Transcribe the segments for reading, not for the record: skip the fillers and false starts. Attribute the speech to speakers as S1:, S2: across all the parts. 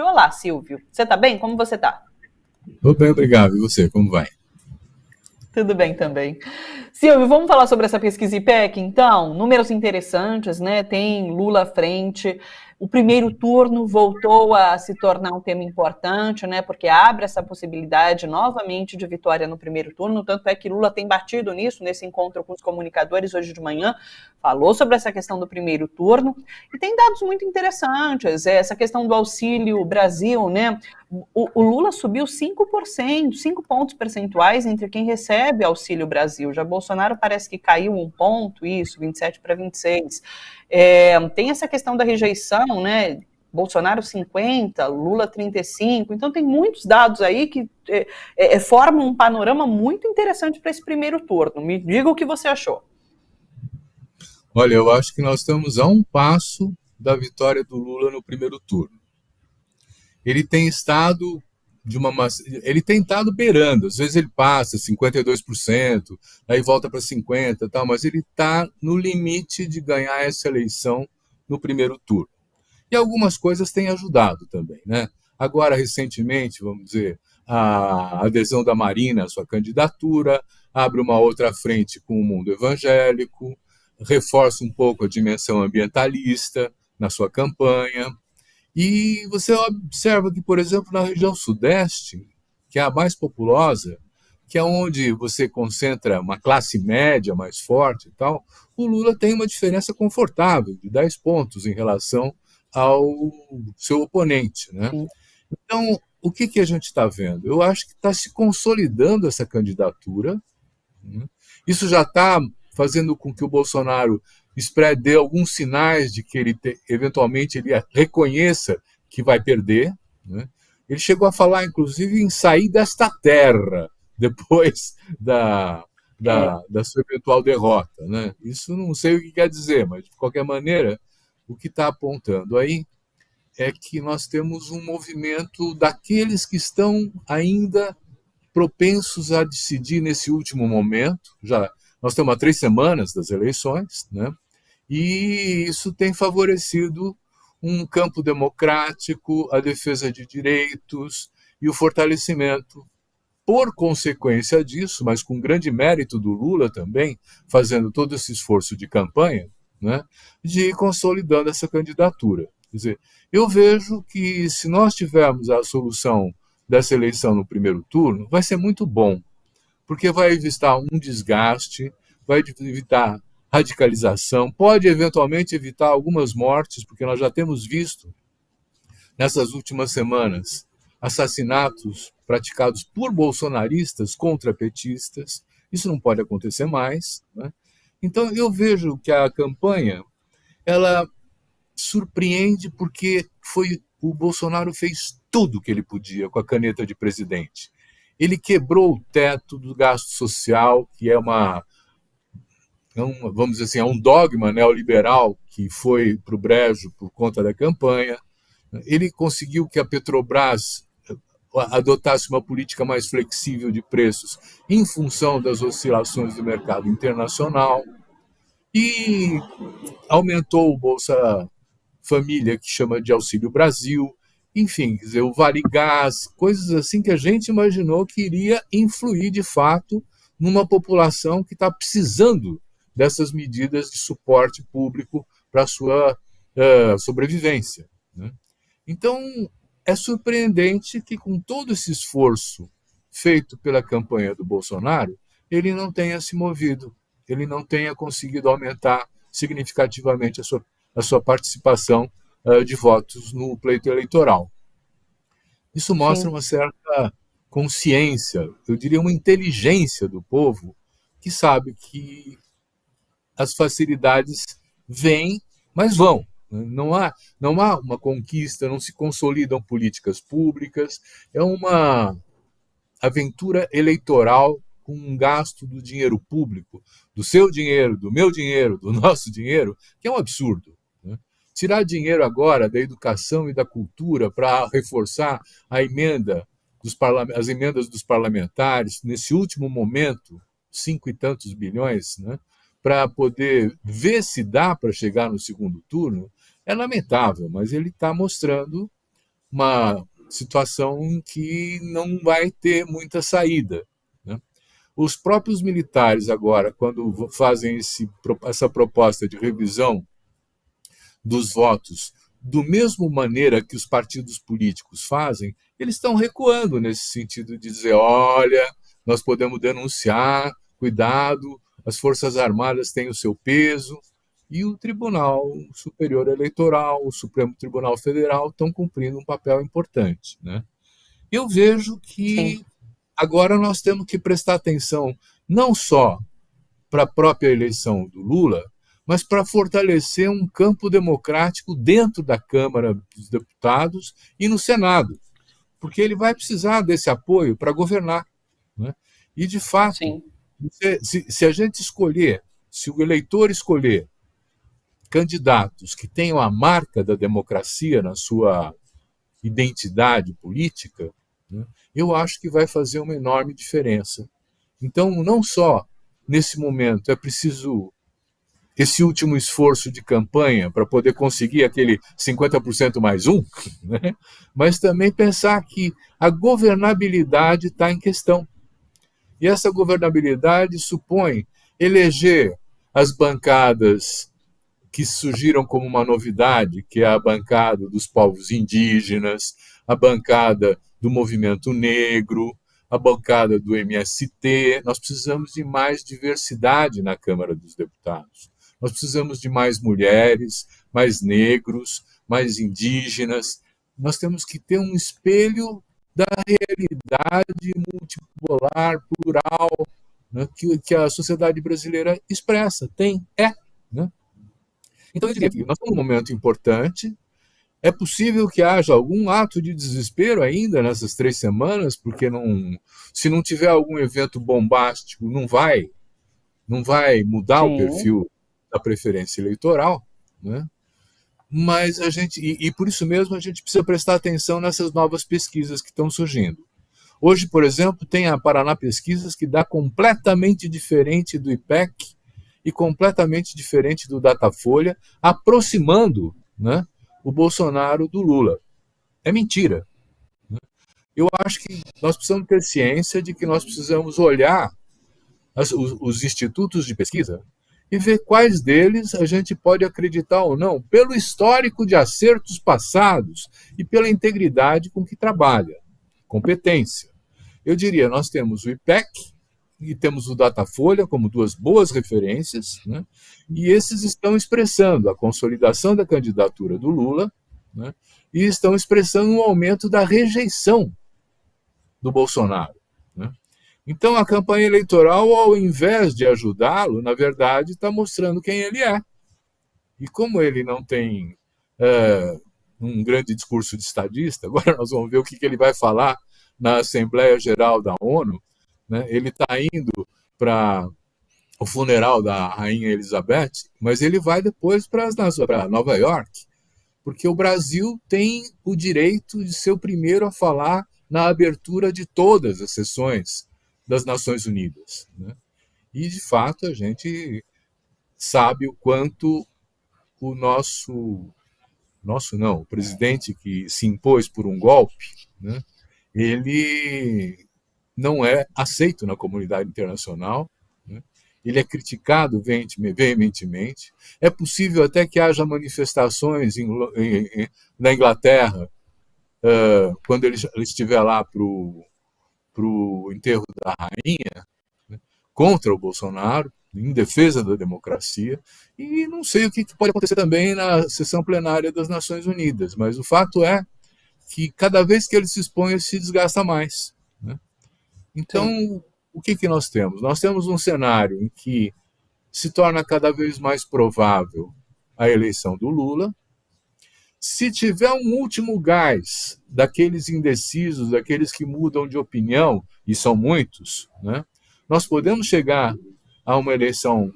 S1: Olá, Silvio. Você está bem? Como você está?
S2: Tô bem, obrigado. E você, como vai?
S1: Tudo bem também. Silvio, vamos falar sobre essa pesquisa IPEC, então? Números interessantes, né? Tem Lula à frente. O primeiro turno voltou a se tornar um tema importante, né? Porque abre essa possibilidade novamente de vitória no primeiro turno. Tanto é que Lula tem batido nisso, nesse encontro com os comunicadores hoje de manhã, falou sobre essa questão do primeiro turno. E tem dados muito interessantes. Essa questão do Auxílio Brasil, né? O Lula subiu 5%, 5 pontos percentuais entre quem recebe Auxílio Brasil. Já Bolsonaro parece que caiu um ponto, isso, 27 para 26. Tem essa questão da rejeição, né? Bolsonaro 50, Lula 35. Então tem muitos dados aí que formam um panorama muito interessante para esse primeiro turno. Me diga o que você achou.
S2: Olha, eu acho que nós estamos a um passo da vitória do Lula no primeiro turno. Ele tem estado ele tem estado beirando, às vezes ele passa 52%, aí volta para 50%, tal, mas ele está no limite de ganhar essa eleição no primeiro turno. E algumas coisas têm ajudado também, né? Agora, recentemente, vamos dizer, a adesão da Marina à sua candidatura abre uma outra frente com o mundo evangélico, reforça um pouco a dimensão ambientalista na sua campanha. E você observa que, por exemplo, na região sudeste, que é a mais populosa, que é onde você concentra uma classe média mais forte e tal, o Lula tem uma diferença confortável de 10 pontos em relação ao seu oponente, né? Então, o que a gente está vendo? Eu acho que está se consolidando essa candidatura, né? Isso já está fazendo com que o Bolsonaro dê alguns sinais de que eventualmente ele reconheça que vai perder, né? Ele chegou a falar, inclusive, em sair desta terra depois da sua eventual derrota, né? Isso não sei o que quer dizer, mas, de qualquer maneira, o que está apontando aí é que nós temos um movimento daqueles que estão ainda propensos a decidir nesse último momento. Já nós estamos há 3 semanas das eleições, né? E isso tem favorecido um campo democrático, a defesa de direitos e o fortalecimento. Por consequência disso, mas com grande mérito do Lula também, fazendo todo esse esforço de campanha, né, de ir consolidando essa candidatura. Quer dizer, eu vejo que se nós tivermos a solução dessa eleição no primeiro turno, vai ser muito bom, porque vai evitar um desgaste, vai evitar radicalização, pode eventualmente evitar algumas mortes, porque nós já temos visto nessas últimas semanas assassinatos praticados por bolsonaristas contra petistas. Isso não pode acontecer mais, né? Então eu vejo que a campanha ela surpreende porque o Bolsonaro fez tudo o que ele podia com a caneta de presidente. Ele quebrou o teto do gasto social, que vamos dizer assim, é um dogma neoliberal que foi para o brejo por conta da campanha. Ele conseguiu que a Petrobras adotasse uma política mais flexível de preços em função das oscilações do mercado internacional e aumentou o Bolsa Família, que chama de Auxílio Brasil, enfim, quer dizer, o Vale Gás, coisas assim que a gente imaginou que iria influir de fato numa população que está precisando dessas medidas de suporte público para a sua sobrevivência, né? Então, é surpreendente que, com todo esse esforço feito pela campanha do Bolsonaro, ele não tenha se movido, ele não tenha conseguido aumentar significativamente a sua participação de votos no pleito eleitoral. Isso mostra
S1: Sim.
S2: uma certa consciência, eu diria uma inteligência do povo, que sabe que as facilidades vêm, mas vão. Não há uma conquista, não se consolidam políticas públicas, é uma aventura eleitoral com um gasto do dinheiro público, do seu dinheiro, do meu dinheiro, do nosso dinheiro, que é um absurdo, né? Tirar dinheiro agora da educação e da cultura para reforçar as emendas dos parlamentares, nesse último momento, 5 e tantos bilhões, né, para poder ver se dá para chegar no segundo turno, é lamentável, mas ele está mostrando uma situação em que não vai ter muita saída, né? Os próprios militares agora, quando fazem essa proposta de revisão dos votos, do mesmo maneira que os partidos políticos fazem, eles estão recuando nesse sentido de dizer, olha, nós podemos denunciar, cuidado, as Forças Armadas têm o seu peso, e o Tribunal Superior Eleitoral, o Supremo Tribunal Federal estão cumprindo um papel importante, né? Eu vejo que
S1: Sim.
S2: agora nós temos que prestar atenção não só para a própria eleição do Lula, mas para fortalecer um campo democrático dentro da Câmara dos Deputados e no Senado, porque ele vai precisar desse apoio para governar, né? E, de fato,
S1: Sim.
S2: se a gente escolher, se o eleitor escolher candidatos que tenham a marca da democracia na sua identidade política, né, eu acho que vai fazer uma enorme diferença. Então, não só nesse momento é preciso esse último esforço de campanha para poder conseguir aquele 50% mais um, né, mas também pensar que a governabilidade está em questão. E essa governabilidade supõe eleger as bancadas que surgiram como uma novidade, que é a bancada dos povos indígenas, a bancada do movimento negro, a bancada do MST. Nós precisamos de mais diversidade na Câmara dos Deputados. Nós precisamos de mais mulheres, mais negros, mais indígenas. Nós temos que ter um espelho da realidade multipolar, plural, né, que a sociedade brasileira expressa, né? Então, eu diria que nós estamos num momento importante. É possível que haja algum ato de desespero ainda nessas 3 semanas, porque se não tiver algum evento bombástico, não vai mudar o
S1: Sim.
S2: perfil da preferência eleitoral, né? Mas e por isso mesmo a gente precisa prestar atenção nessas novas pesquisas que estão surgindo. Hoje, por exemplo, tem a Paraná Pesquisas, que dá completamente diferente do IPEC e completamente diferente do Datafolha, aproximando, né, o Bolsonaro do Lula. É mentira. Eu acho que nós precisamos ter ciência de que nós precisamos olhar os institutos de pesquisa e ver quais deles a gente pode acreditar ou não, pelo histórico de acertos passados e pela integridade com que trabalha, competência. Eu diria, nós temos o IPEC e temos o Datafolha como duas boas referências, né? E esses estão expressando a consolidação da candidatura do Lula, né? E estão expressando um aumento da rejeição do Bolsonaro, né? Então, a campanha eleitoral, ao invés de ajudá-lo, na verdade, está mostrando quem ele é. E como ele não tem um grande discurso de estadista, agora nós vamos ver o que ele vai falar na Assembleia Geral da ONU, né? Ele está indo para o funeral da Rainha Elizabeth, mas ele vai depois para Nova York, porque o Brasil tem o direito de ser o primeiro a falar na abertura de todas as sessões das Nações Unidas, né? E, de fato, a gente sabe o quanto o o presidente que se impôs por um golpe, né, ele não é aceito na comunidade internacional, né? Ele é criticado veementemente. É possível até que haja manifestações na Inglaterra, quando ele estiver lá para o enterro da rainha, né, contra o Bolsonaro, em defesa da democracia, e não sei o que pode acontecer também na sessão plenária das Nações Unidas, mas o fato é que cada vez que ele se expõe, ele se desgasta mais, né? Então,
S1: Sim.
S2: o que nós temos? Nós temos um cenário em que se torna cada vez mais provável a eleição do Lula. Se tiver um último gás daqueles indecisos, daqueles que mudam de opinião, e são muitos, né, nós podemos chegar a uma eleição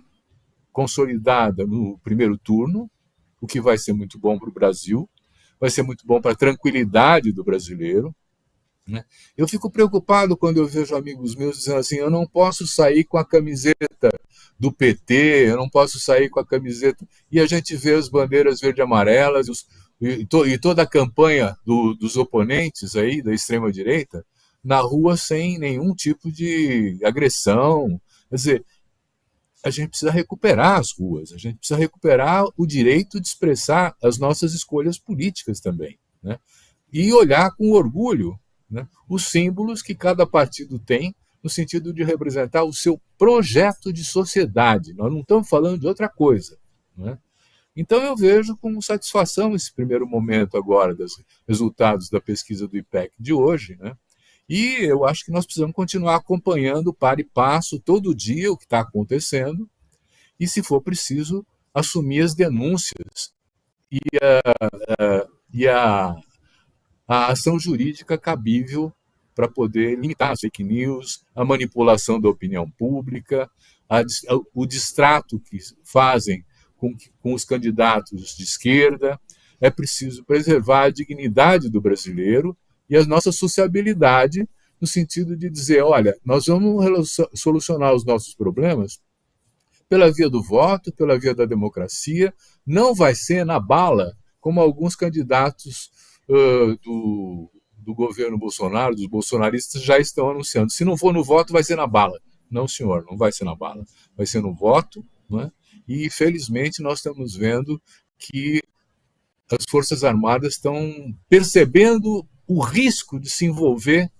S2: consolidada no primeiro turno, o que vai ser muito bom para o Brasil, vai ser muito bom para a tranquilidade do brasileiro, né? Eu fico preocupado quando eu vejo amigos meus dizendo assim, eu não posso sair com a camiseta do PT, eu não posso sair com a camiseta... E a gente vê as bandeiras verde e amarelas, e toda a campanha dos oponentes aí da extrema-direita na rua sem nenhum tipo de agressão. Quer dizer, a gente precisa recuperar as ruas, a gente precisa recuperar o direito de expressar as nossas escolhas políticas também, né? E olhar com orgulho, né, os símbolos que cada partido tem no sentido de representar o seu projeto de sociedade. Nós não estamos falando de outra coisa, né? Então eu vejo com satisfação esse primeiro momento agora dos resultados da pesquisa do IPEC de hoje, né? E eu acho que nós precisamos continuar acompanhando para e passo, todo dia, o que está acontecendo, e, se for preciso, assumir as denúncias e a ação jurídica cabível para poder limitar as fake news, a manipulação da opinião pública, o distrato que fazem com os candidatos de esquerda. É preciso preservar a dignidade do brasileiro e a nossa sociabilidade, no sentido de dizer, olha, nós vamos solucionar os nossos problemas pela via do voto, pela via da democracia, não vai ser na bala, como alguns candidatos do governo Bolsonaro, dos bolsonaristas, já estão anunciando. Se não for no voto, vai ser na bala. Não, senhor, não vai ser na bala. Vai ser no voto, né? E, felizmente, nós estamos vendo que as Forças Armadas estão percebendo o risco de se envolver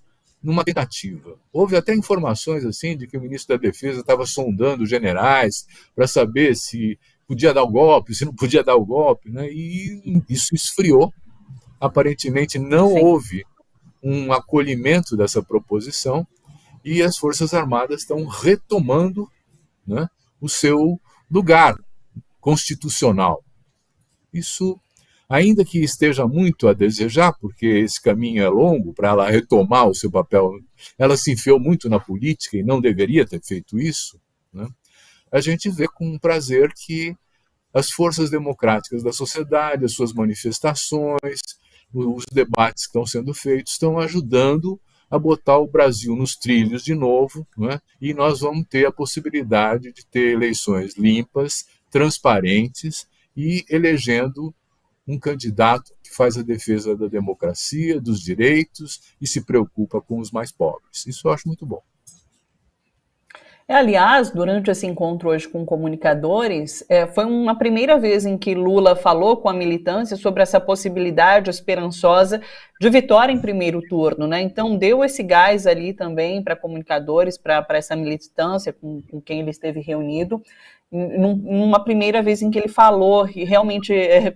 S2: numa tentativa. Houve até informações assim de que o ministro da Defesa estava sondando generais para saber se podia dar o golpe, se não podia dar o golpe, né? E isso esfriou. Aparentemente não houve um acolhimento dessa proposição e as Forças Armadas estão retomando, né, o seu lugar constitucional. Isso, ainda que esteja muito a desejar, porque esse caminho é longo para ela retomar o seu papel, ela se enfiou muito na política e não deveria ter feito isso, né? A gente vê com prazer que as forças democráticas da sociedade, as suas manifestações, os debates que estão sendo feitos estão ajudando a botar o Brasil nos trilhos de novo, né? E nós vamos ter a possibilidade de ter eleições limpas, transparentes e elegendo um candidato que faz a defesa da democracia, dos direitos e se preocupa com os mais pobres. Isso eu acho muito bom.
S1: Aliás, durante esse encontro hoje com comunicadores, foi uma primeira vez em que Lula falou com a militância sobre essa possibilidade esperançosa de vitória em primeiro turno, né? Então deu esse gás ali também para comunicadores, para essa militância com quem ele esteve reunido, numa primeira vez em que ele falou e realmente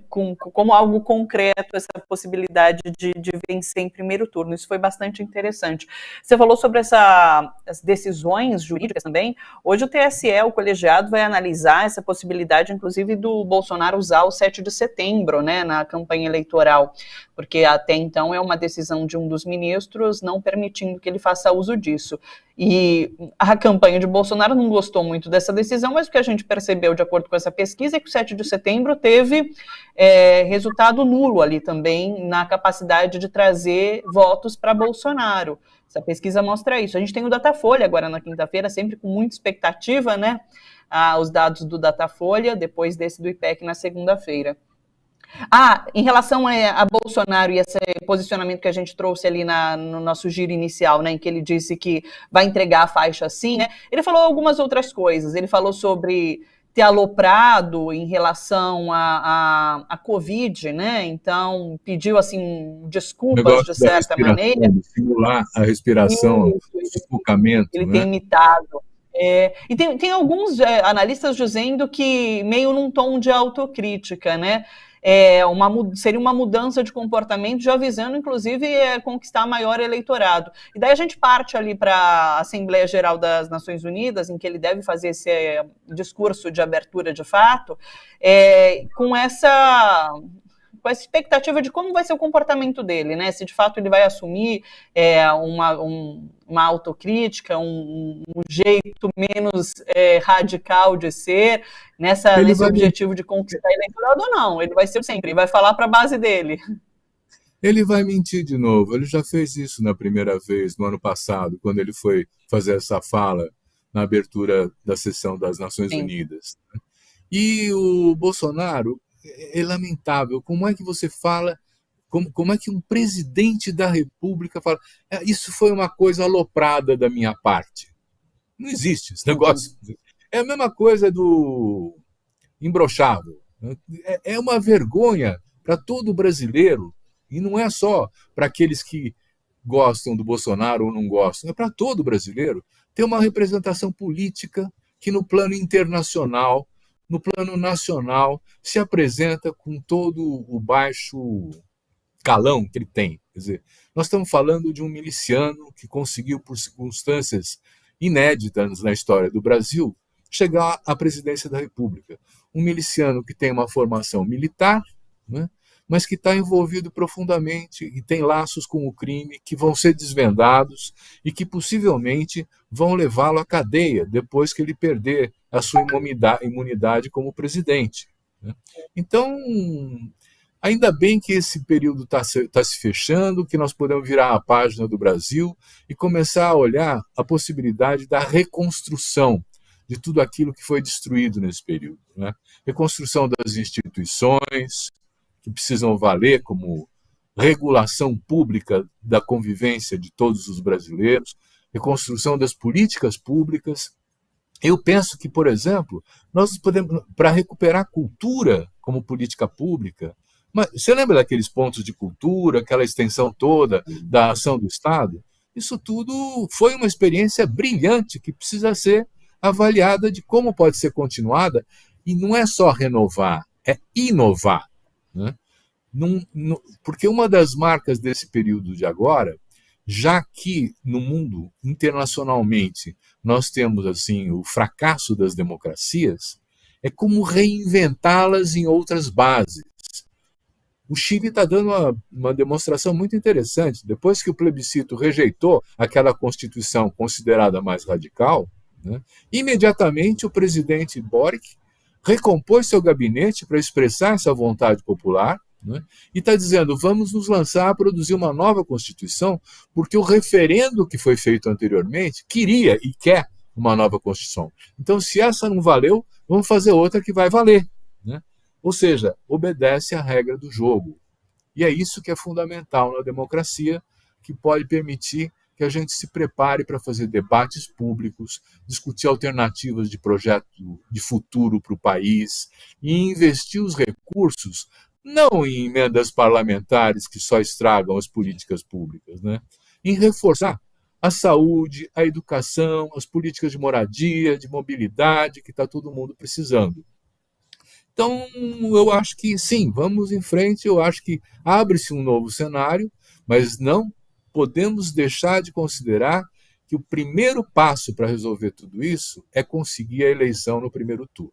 S1: como algo concreto essa possibilidade de vencer em primeiro turno. Isso foi bastante interessante. Você falou sobre as decisões jurídicas também. Hoje o TSE, o colegiado, vai analisar essa possibilidade, inclusive, do Bolsonaro usar o 7 de setembro, né, na campanha eleitoral, porque até então é uma decisão de um dos ministros não permitindo que ele faça uso disso. E a campanha de Bolsonaro não gostou muito dessa decisão, mas o que a gente percebeu, de acordo com essa pesquisa, é que o 7 de setembro teve resultado nulo ali também na capacidade de trazer votos para Bolsonaro. Essa pesquisa mostra isso. A gente tem o Datafolha agora na quinta-feira, sempre com muita expectativa, né? Os dados do Datafolha, depois desse do IPEC na segunda-feira. Em relação a Bolsonaro e esse posicionamento que a gente trouxe ali no nosso giro inicial, né, em que ele disse que vai entregar a faixa sim, né, ele falou algumas outras coisas. Ele falou sobre ter aloprado em relação à Covid, né, então pediu, assim, desculpas de certa maneira.
S2: Simular a respiração, o sufocamento.
S1: Ele tem imitado. E tem alguns analistas dizendo que meio num tom de autocrítica, né? Seria uma mudança de comportamento, já visando, inclusive, conquistar maior eleitorado. E daí a gente parte ali para a Assembleia Geral das Nações Unidas, em que ele deve fazer esse discurso de abertura de fato, com essa expectativa de como vai ser o comportamento dele, né? Se de fato ele vai assumir uma autocrítica, um jeito menos radical de ser, nesse objetivo de conquistar eleitorado ou não. Ele vai ser sempre, ele vai falar para a base dele.
S2: Ele vai mentir de novo. Ele já fez isso na primeira vez, no ano passado, quando ele foi fazer essa fala na abertura da sessão das Nações Unidas. E o Bolsonaro, é lamentável. Como é que você fala, como é que um presidente da República fala, isso foi uma coisa aloprada da minha parte? Não existe esse negócio. É a mesma coisa do imbrochável. É uma vergonha para todo brasileiro, e não é só para aqueles que gostam do Bolsonaro ou não gostam, é para todo brasileiro ter uma representação política que no plano internacional, no plano nacional, se apresenta com todo o baixo calão que ele tem. Quer dizer, nós estamos falando de um miliciano que conseguiu, por circunstâncias inéditas na história do Brasil, chegar à presidência da República. Um miliciano que tem uma formação militar, né, mas que está envolvido profundamente e tem laços com o crime que vão ser desvendados e que possivelmente vão levá-lo à cadeia depois que ele perder a sua imunidade como presidente. Né? Então, ainda bem que esse período está se fechando, que nós podemos virar a página do Brasil e começar a olhar a possibilidade da reconstrução de tudo aquilo que foi destruído nesse período. Né? Reconstrução das instituições, que precisam valer como regulação pública da convivência de todos os brasileiros, reconstrução das políticas públicas. Eu penso que, por exemplo, nós podemos, para recuperar a cultura como política pública, mas você lembra daqueles pontos de cultura, aquela extensão toda da ação do Estado? Isso tudo foi uma experiência brilhante que precisa ser avaliada de como pode ser continuada, e não é só renovar, é inovar. Né? Porque uma das marcas desse período de agora, já que no mundo, internacionalmente, nós temos assim o fracasso das democracias, é como reinventá-las em outras bases. O Chile está dando uma demonstração muito interessante. Depois que o plebiscito rejeitou aquela Constituição considerada mais radical, né, imediatamente o presidente Boric recompôs seu gabinete para expressar essa vontade popular, né, e está dizendo, vamos nos lançar a produzir uma nova Constituição, porque o referendo que foi feito anteriormente queria e quer uma nova Constituição. Então, se essa não valeu, vamos fazer outra que vai valer. Né? Ou seja, obedece à regra do jogo. E é isso que é fundamental na democracia, que pode permitir que a gente se prepare para fazer debates públicos, discutir alternativas de projeto de futuro para o país e investir os recursos não em emendas parlamentares que só estragam as políticas públicas, né? Em reforçar a saúde, a educação, as políticas de moradia, de mobilidade, que está todo mundo precisando. Então, eu acho que sim, vamos em frente, eu acho que abre-se um novo cenário, mas não podemos deixar de considerar que o primeiro passo para resolver tudo isso é conseguir a eleição no primeiro turno.